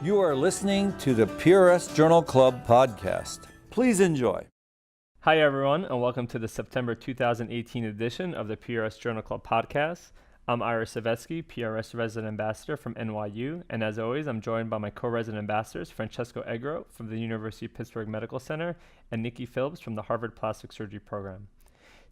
You are listening to the PRS Journal Club podcast. Please enjoy. Hi, everyone, and welcome to the September 2018 edition of the PRS Journal Club podcast. I'm Ira Savetsky, PRS Resident Ambassador from NYU, and as always, I'm joined by my co-resident ambassadors, Francesco Egro from the University of Pittsburgh Medical Center and Nicole Phillips from the Harvard Plastic Surgery Program.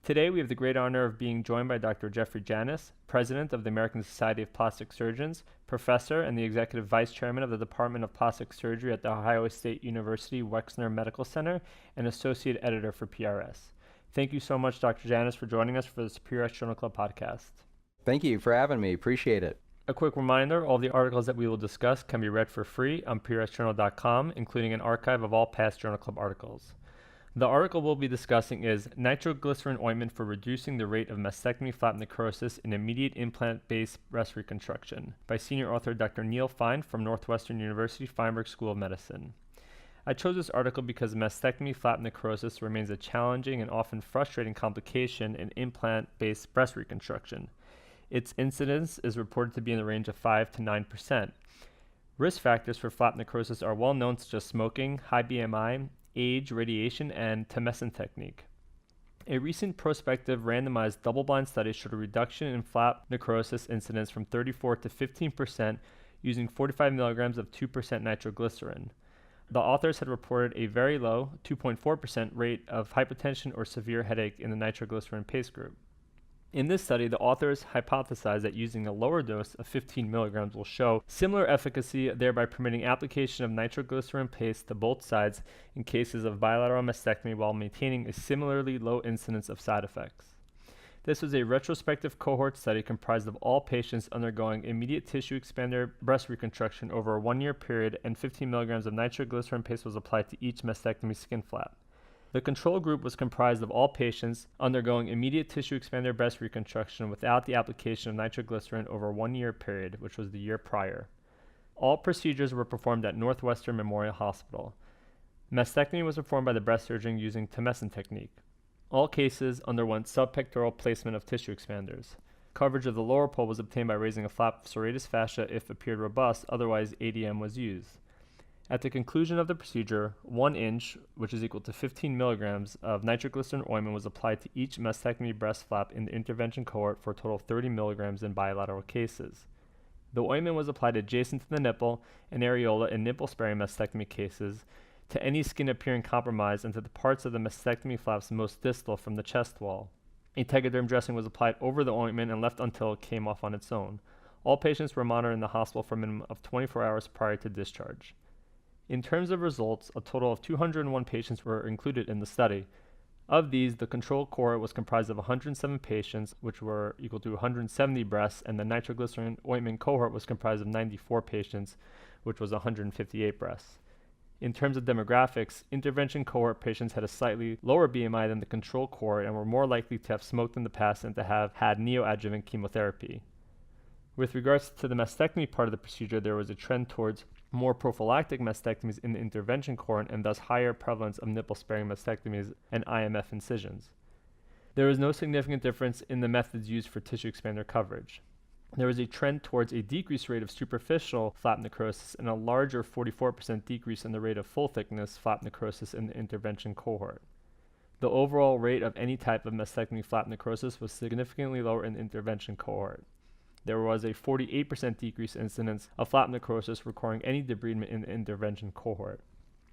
Today, we have the great honor of being joined by Dr. Jeffrey Janis, President of the American Society of Plastic Surgeons, Professor and the Executive Vice Chairman of the Department of Plastic Surgery at the Ohio State University Wexner Medical Center, and Associate Editor for PRS. Thank you so much, Dr. Janis, for joining us for this PRS Journal Club podcast. Thank you for having me. Appreciate it. A quick reminder, all the articles that we will discuss can be read for free on PRSJournal.com, including an archive of all past Journal Club articles. The article we'll be discussing is Nitroglycerin Ointment for Reducing the Rate of Mastectomy Flap Necrosis in Immediate Implant-Based Breast Reconstruction by senior author Dr. Neil Fine from Northwestern University Feinberg School of Medicine. I chose this article because mastectomy flap necrosis remains a challenging and often frustrating complication in implant-based breast reconstruction. Its incidence is reported to be in the range of 5 to 9%. Risk factors for flap necrosis are well known, such as smoking, high BMI, age, radiation, and Tumescent technique. A recent prospective randomized double-blind study showed a reduction in flap necrosis incidence from 34 to 15% using 45 milligrams of 2% nitroglycerin. The authors had reported a very low 2.4% rate of hypotension or severe headache in the nitroglycerin paste group. In this study, the authors hypothesized that using a lower dose of 15 milligrams will show similar efficacy, thereby permitting application of nitroglycerin paste to both sides in cases of bilateral mastectomy while maintaining a similarly low incidence of side effects. This was a retrospective cohort study comprised of all patients undergoing immediate tissue expander breast reconstruction over a 1-year period, and 15 milligrams of nitroglycerin paste was applied to each mastectomy skin flap. The control group was comprised of all patients undergoing immediate tissue expander breast reconstruction without the application of nitroglycerin over a 1-year period, which was the year prior. All procedures were performed at Northwestern Memorial Hospital. Mastectomy was performed by the breast surgeon using Tumescent technique. All cases underwent subpectoral placement of tissue expanders. Coverage of the lower pole was obtained by raising a flap of serratus fascia if appeared robust, otherwise ADM was used. At the conclusion of the procedure, 1 inch, which is equal to 15 milligrams, of nitroglycerin ointment was applied to each mastectomy breast flap in the intervention cohort for a total of 30 milligrams in bilateral cases. The ointment was applied adjacent to the nipple and areola in nipple-sparing mastectomy cases, to any skin appearing compromised, and to the parts of the mastectomy flaps most distal from the chest wall. A tegaderm dressing was applied over the ointment and left until it came off on its own. All patients were monitored in the hospital for a minimum of 24 hours prior to discharge. In terms of results, a total of 201 patients were included in the study. Of these, the control cohort was comprised of 107 patients, which were equal to 170 breasts, and the nitroglycerin ointment cohort was comprised of 94 patients, which was 158 breasts. In terms of demographics, intervention cohort patients had a slightly lower BMI than the control cohort and were more likely to have smoked in the past and to have had neoadjuvant chemotherapy. With regards to the mastectomy part of the procedure, there was a trend towards more prophylactic mastectomies in the intervention cohort, and thus higher prevalence of nipple-sparing mastectomies and IMF incisions. There was no significant difference in the methods used for tissue expander coverage. There was a trend towards a decreased rate of superficial flap necrosis and a larger 44% decrease in the rate of full-thickness flap necrosis in the intervention cohort. The overall rate of any type of mastectomy flap necrosis was significantly lower in the intervention cohort. There was a 48% decrease incidence of flap necrosis requiring any debridement in the intervention cohort.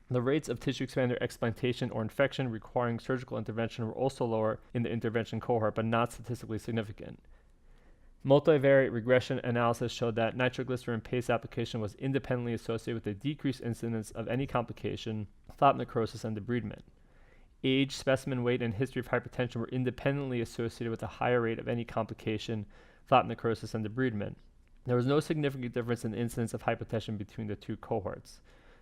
The rates of tissue expander explantation or infection requiring surgical intervention were also lower in the intervention cohort, but not statistically significant. Multivariate regression analysis showed that nitroglycerin paste application was independently associated with a decreased incidence of any complication, flap necrosis, and debridement. Age, specimen weight, and history of hypertension were independently associated with a higher rate of any complication, flap necrosis, and debridement. There was no significant difference in the incidence of hypertension between the two cohorts.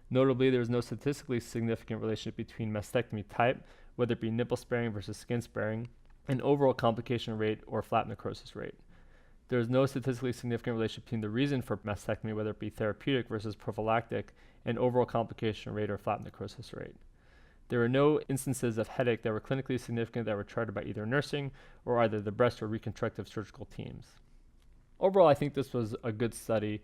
Notably, there was no statistically significant relationship between mastectomy type, whether it be nipple sparing versus skin sparing, and overall complication rate or flap necrosis rate. There is no statistically significant relationship between the reason for mastectomy, whether it be therapeutic versus prophylactic, and overall complication rate or flap necrosis rate. There were no instances of headache that were clinically significant that were charted by either nursing or either the breast or reconstructive surgical teams. Overall, I think this was a good study.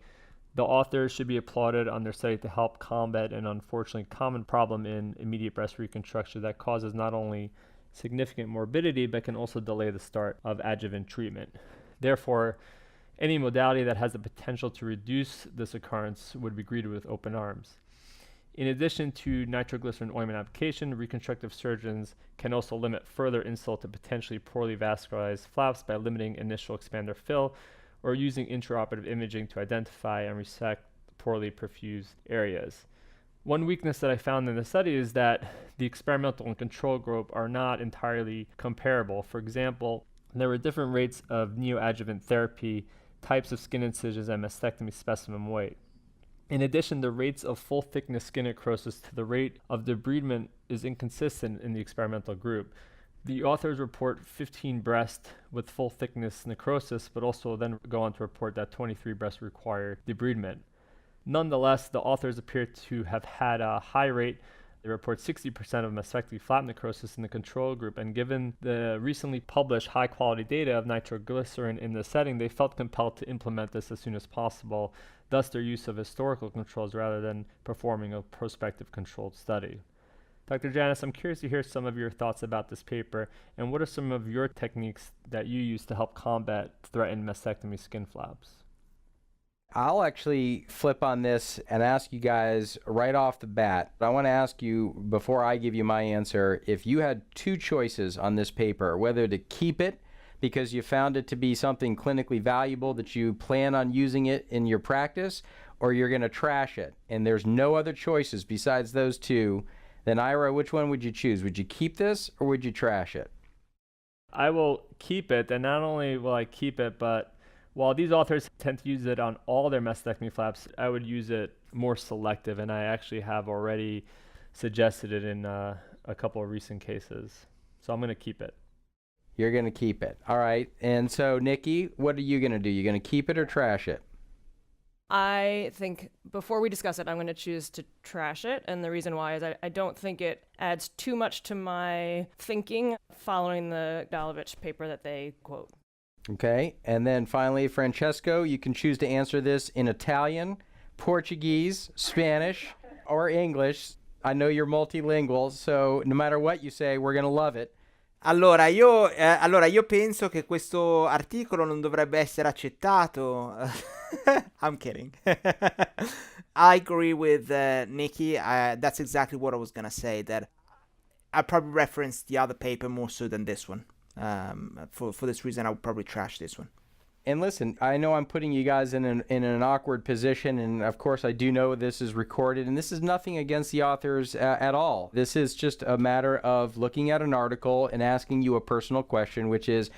The authors should be applauded on their study to help combat an unfortunately common problem in immediate breast reconstruction that causes not only significant morbidity, but can also delay the start of adjuvant treatment. Therefore, any modality that has the potential to reduce this occurrence would be greeted with open arms. In addition to nitroglycerin ointment application, reconstructive surgeons can also limit further insult to potentially poorly vascularized flaps by limiting initial expander fill or using intraoperative imaging to identify and resect poorly perfused areas. One weakness that I found in the study is that the experimental and control group are not entirely comparable. For example, there were different rates of neoadjuvant therapy, types of skin incisions, and mastectomy specimen weight. In addition, the rates of full thickness skin necrosis to the rate of debridement is inconsistent in the experimental group. The authors report 15 breasts with full thickness necrosis, but also then go on to report that 23 breasts required debridement. Nonetheless, the authors appear to have had a high rate. They report 60% of mastectomy flap necrosis in the control group, and given the recently published high-quality data of nitroglycerin in this setting, they felt compelled to implement this as soon as possible, thus their use of historical controls rather than performing a prospective controlled study. Dr. Janis, I'm curious to hear some of your thoughts about this paper, and what are some of your techniques that you use to help combat threatened mastectomy skin flaps? I'll actually flip on this and ask you guys right off the bat. I want to ask you, before I give you my answer, if you had two choices on this paper, whether to keep it because you found it to be something clinically valuable that you plan on using it in your practice, or you're going to trash it, and there's no other choices besides those two, then Ira, which one would you choose? Would you keep this or would you trash it? I will keep it, and not only will I keep it, but while these authors tend to use it on all their mastectomy flaps, I would use it more selective, and I actually have already suggested it in a couple of recent cases. So I'm going to keep it. You're going to keep it. All right. And so, Nikki, what are you going to do? You going to keep it or trash it? I think before we discuss it, I'm going to choose to trash it. And the reason why is I don't think it adds too much to my thinking following the Dalovich paper that they quote. Okay. And then finally, Francesco, you can choose to answer this in Italian, Portuguese, Spanish, or English. I know you're multilingual, so no matter what you say, we're going to love it. Allora io penso che questo articolo non dovrebbe essere accettato. I'm kidding. I agree with Nikki. That's exactly what I was going to say, that I probably referenced the other paper more so than this one. For this reason, I would probably trash this one. And listen, I know I'm putting you guys in an awkward position, and of course I do know this is recorded, and this is nothing against the authors at all. This is just a matter of looking at an article and asking you a personal question, which is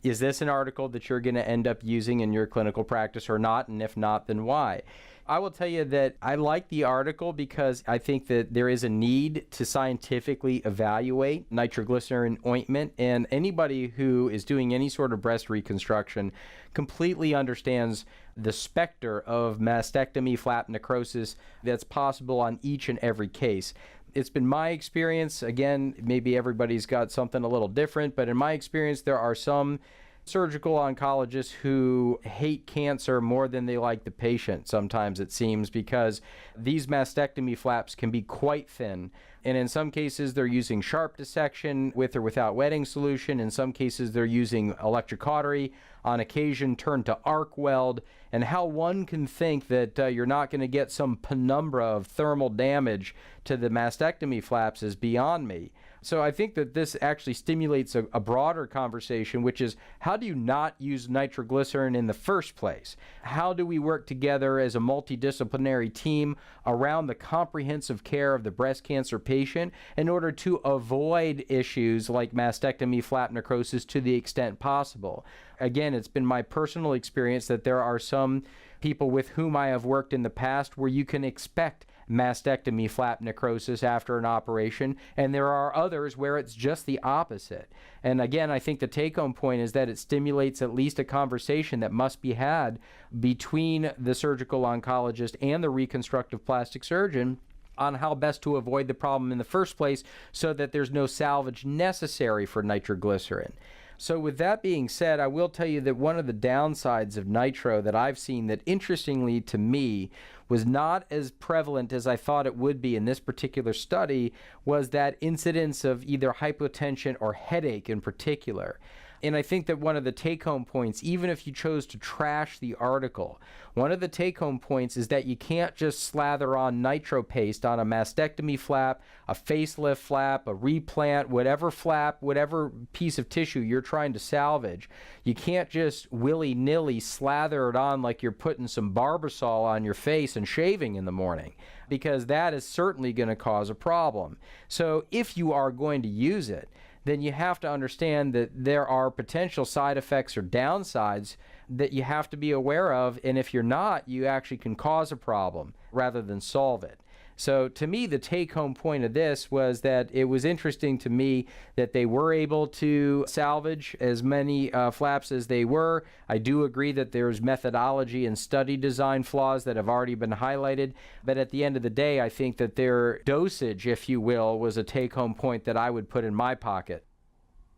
this an article that you're going to end up using in your clinical practice or not? And if not, then why? I will tell you that I like the article because I think that there is a need to scientifically evaluate nitroglycerin ointment, and anybody who is doing any sort of breast reconstruction completely understands the specter of mastectomy flap necrosis that's possible on each and every case. It's been my experience, again, maybe everybody's got something a little different, but in my experience, there are some surgical oncologists who hate cancer more than they like the patient, sometimes it seems, because these mastectomy flaps can be quite thin. And in some cases, they're using sharp dissection with or without wetting solution. In some cases, they're using electrocautery, on occasion turned to arc weld. And how one can think that you're not going to get some penumbra of thermal damage to the mastectomy flaps is beyond me. So I think that this actually stimulates a broader conversation, which is, how do you not use nitroglycerin in the first place? How do we work together as a multidisciplinary team around the comprehensive care of the breast cancer patient in order to avoid issues like mastectomy flap necrosis to the extent possible? Again, it's been my personal experience that there are some people with whom I have worked in the past where you can expect mastectomy flap necrosis after an operation, and there are others where it's just the opposite. And again, I think the take-home point is that it stimulates at least a conversation that must be had between the surgical oncologist and the reconstructive plastic surgeon on how best to avoid the problem in the first place so that there's no salvage necessary for nitroglycerin. So with that being said, I will tell you that one of the downsides of nitro that I've seen that interestingly to me was not as prevalent as I thought it would be in this particular study was that incidence of either hypotension or headache in particular. And I think that one of the take-home points, even if you chose to trash the article, one of the take-home points is that you can't just slather on nitro paste on a mastectomy flap, a facelift flap, a replant, whatever piece of tissue you're trying to salvage. You can't just willy-nilly slather it on like you're putting some Barbasol on your face and shaving in the morning, because that is certainly going to cause a problem. So if you are going to use it, then you have to understand that there are potential side effects or downsides that you have to be aware of, and if you're not, you actually can cause a problem rather than solve it. So to me, the take-home point of this was that it was interesting to me that they were able to salvage as many flaps as they were. I do agree that there's methodology and study design flaws that have already been highlighted, but at the end of the day, I think that their dosage, if you will, was a take-home point that I would put in my pocket.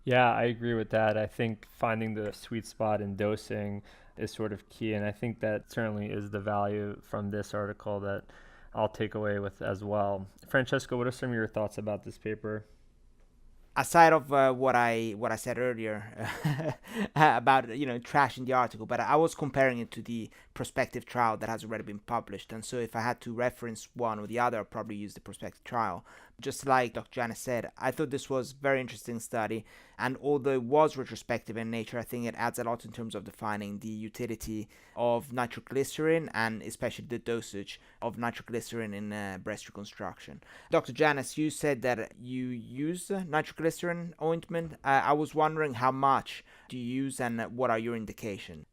Yeah, I agree with that. I think finding the sweet spot in dosing is sort of key, and I think that certainly is the value from this article that I'll take away with as well. Francesco, what are some of your thoughts about this paper? Aside of what I said earlier about trashing the article, but I was comparing it to the prospective trial that has already been published, and so if I had to reference one or the other, I'd probably use the prospective trial. Just like Dr. Janis said, I thought this was a very interesting study, and although it was retrospective in nature, I think it adds a lot in terms of defining the utility of nitroglycerin and especially the dosage of nitroglycerin in breast reconstruction. Dr. Janis, you said that you use nitroglycerin ointment. I was wondering how much do you use and what are your indications?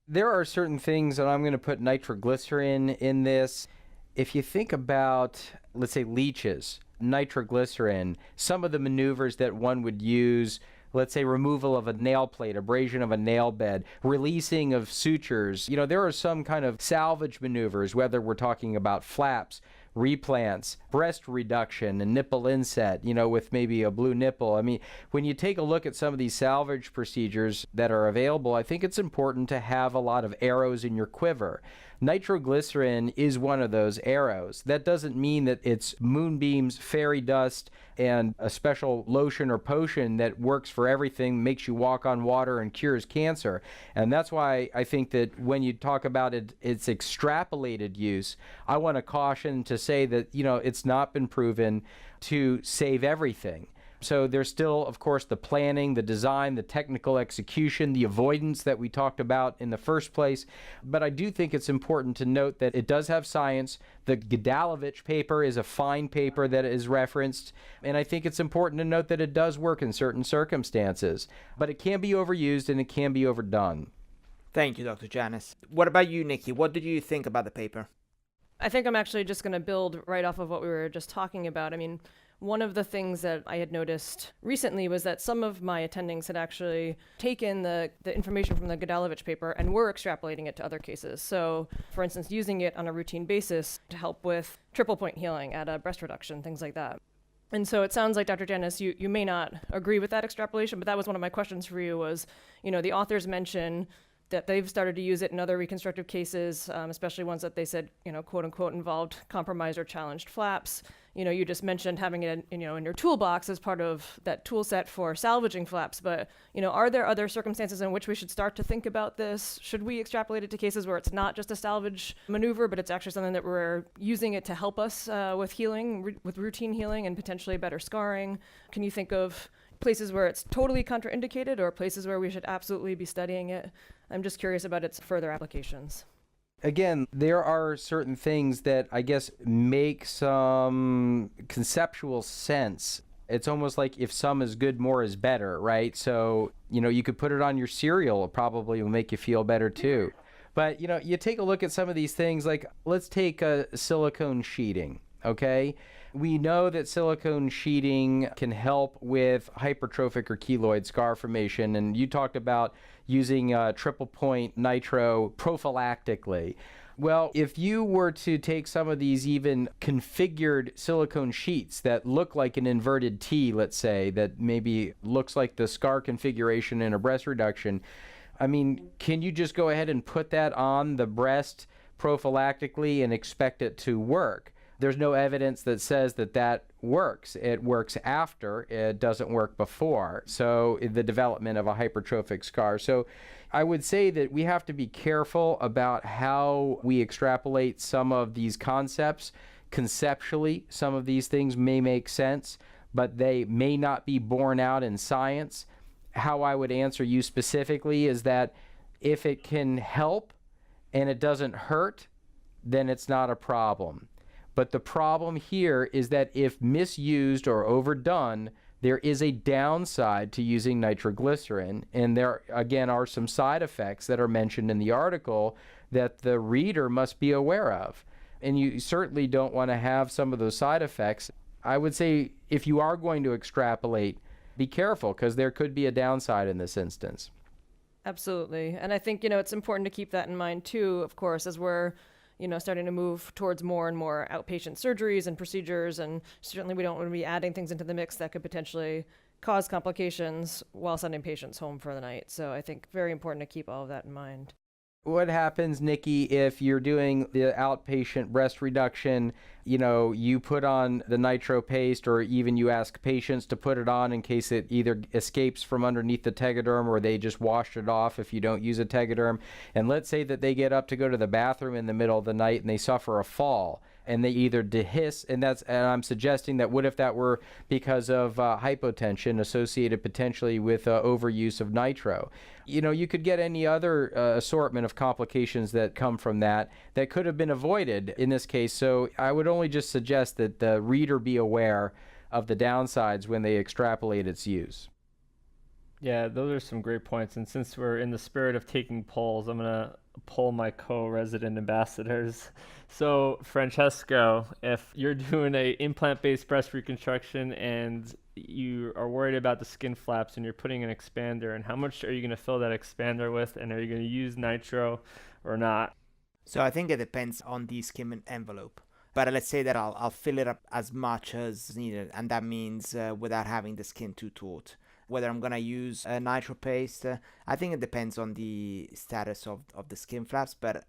There are certain things that I'm going to put nitroglycerin in this. If you think about, let's say, leeches, nitroglycerin, some of the maneuvers that one would use, let's say removal of a nail plate, abrasion of a nail bed, releasing of sutures, there are some kind of salvage maneuvers, whether we're talking about flaps, replants, breast reduction, and nipple inset, with maybe a blue nipple. I mean, when you take a look at some of these salvage procedures that are available, I think it's important to have a lot of arrows in your quiver. Nitroglycerin is one of those arrows. That doesn't mean that it's moonbeams, fairy dust, and a special lotion or potion that works for everything, makes you walk on water and cures cancer. And that's why I think that when you talk about its extrapolated use, I want to caution to say that, it's not been proven to save everything. So there's still, of course, the planning, the design, the technical execution, the avoidance that we talked about in the first place. But I do think it's important to note that it does have science. The Gedalovich paper is a fine paper that is referenced. And I think it's important to note that it does work in certain circumstances. But it can be overused and it can be overdone. Thank you, Dr. Janis. What about you, Nikki? What did you think about the paper? I think I'm actually just going to build right off of what we were just talking about. I mean, one of the things that I had noticed recently was that some of my attendings had actually taken the information from the Gedalovich paper and were extrapolating it to other cases. So, for instance, using it on a routine basis to help with triple point healing at a breast reduction, things like that. And so it sounds like, Dr. Janis, you may not agree with that extrapolation, but that was one of my questions for you was, the authors mention that they've started to use it in other reconstructive cases, especially ones that they said, quote unquote, involved compromised or challenged flaps. You just mentioned having it, in your toolbox as part of that tool set for salvaging flaps. But, are there other circumstances in which we should start to think about this? Should we extrapolate it to cases where it's not just a salvage maneuver, but it's actually something that we're using it to help us with healing, with routine healing and potentially better scarring? Can you think of places where it's totally contraindicated or places where we should absolutely be studying it? I'm just curious about its further applications. Again, there are certain things that I guess make some conceptual sense. It's almost like if some is good, more is better, right? So, you could put it on your cereal, it probably will make you feel better too. But, you take a look at some of these things, like let's take silicone sheeting, okay? We know that silicone sheeting can help with hypertrophic or keloid scar formation, and you talked about using triple point nitro prophylactically. Well, if you were to take some of these even configured silicone sheets that look like an inverted T, let's say, that maybe looks like the scar configuration in a breast reduction, I mean, can you just go ahead and put that on the breast prophylactically and expect it to work? There's no evidence that says that that works. It works after, it doesn't work before. So the development of a hypertrophic scar. So I would say that we have to be careful about how we extrapolate some of these concepts. Conceptually, some of these things may make sense, but they may not be borne out in science. How I would answer you specifically is that if it can help and it doesn't hurt, then it's not a problem. But the problem here is that if misused or overdone, there is a downside to using nitroglycerin, and there, again, are some side effects that are mentioned in the article that the reader must be aware of. And you certainly don't want to have some of those side effects. I would say if you are going to extrapolate, be careful, because there could be a downside in this instance. Absolutely. And I think, it's important to keep that in mind too, of course, as we're starting to move towards more and more outpatient surgeries and procedures. And certainly we don't want to be adding things into the mix that could potentially cause complications while sending patients home for the night. So I think very important to keep all of that in mind. What happens, Nikki, if you're doing the outpatient breast reduction, you put on the nitro paste, or even you ask patients to put it on in case it either escapes from underneath the tegaderm or they just washed it off if you don't use a tegaderm. And let's say that they get up to go to the bathroom in the middle of the night and they suffer a fall, and they either dehiss, and I'm suggesting that what if that were because of hypotension associated potentially with overuse of nitro? You could get any other assortment of complications that come from that could have been avoided in this case. So I would only just suggest that the reader be aware of the downsides when they extrapolate its use. Yeah, those are some great points. And since we're in the spirit of taking polls, I'm going to poll my co-resident ambassadors. So, Francesco, if you're doing a implant-based breast reconstruction and you are worried about the skin flaps and you're putting an expander, and how much are you going to fill that expander with, and are you going to use nitro or not? So I think it depends on the skin envelope. But let's say that I'll fill it up as much as needed, and that means without having the skin too taut. Whether I'm going to use a nitro paste, I think it depends on the status of the skin flaps, but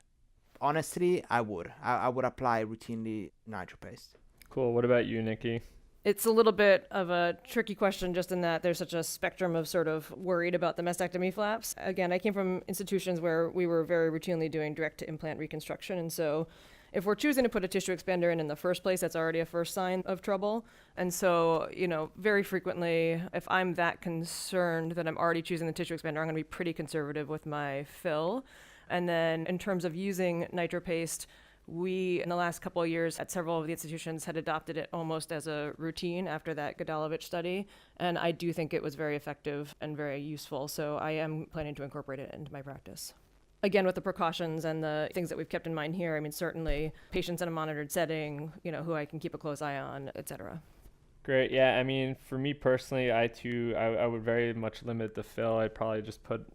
honestly, I would apply routinely nitro paste. Cool. What about you, Nikki? It's a little bit of a tricky question, just in that there's such a spectrum of sort of worried about the mastectomy flaps. Again, I came from institutions where we were very routinely doing direct to implant reconstruction, and so if we're choosing to put a tissue expander in the first place, that's already a first sign of trouble. And so, very frequently, if I'm that concerned that I'm already choosing the tissue expander, I'm going to be pretty conservative with my fill. And then in terms of using nitro paste, we, in the last couple of years, at several of the institutions, had adopted it almost as a routine after that Godalovich study. And I do think it was very effective and very useful. So I am planning to incorporate it into my practice. Again, with the precautions and the things that we've kept in mind here, certainly patients in a monitored setting, who I can keep a close eye on, et cetera. Great. Yeah, for me personally, I would very much limit the fill. I'd probably just put,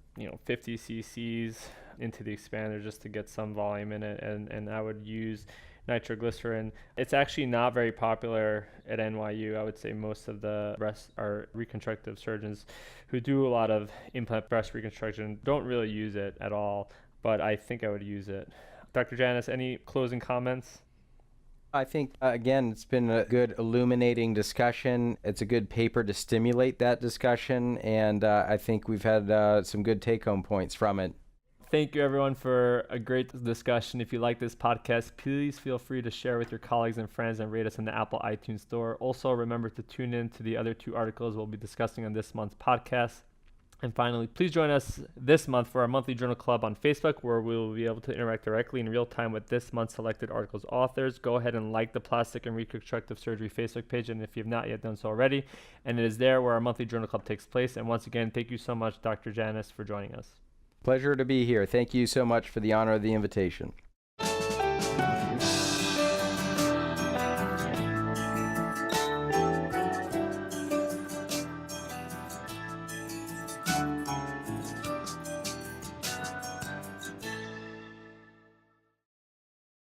50 cc's into the expander just to get some volume in it, and I would use nitroglycerin. It's actually not very popular at NYU. I would say most of the rest are reconstructive surgeons who do a lot of implant breast reconstruction don't really use it at all, but I think I would use it. Dr. Janis, any closing comments? I think, again, it's been a good illuminating discussion. It's a good paper to stimulate that discussion, and I think we've had some good take-home points from it. Thank you, everyone, for a great discussion. If you like this podcast, please feel free to share with your colleagues and friends and rate us in the Apple iTunes Store. Also, remember to tune in to the other 2 articles we'll be discussing on this month's podcast. And finally, please join us this month for our monthly journal club on Facebook, where we will be able to interact directly in real time with this month's selected articles' authors. Go ahead and like the Plastic and Reconstructive Surgery Facebook page, and if you have not yet done so already, and it is there where our monthly journal club takes place. And once again, thank you so much, Dr. Janis, for joining us. Pleasure to be here. Thank you so much for the honor of the invitation.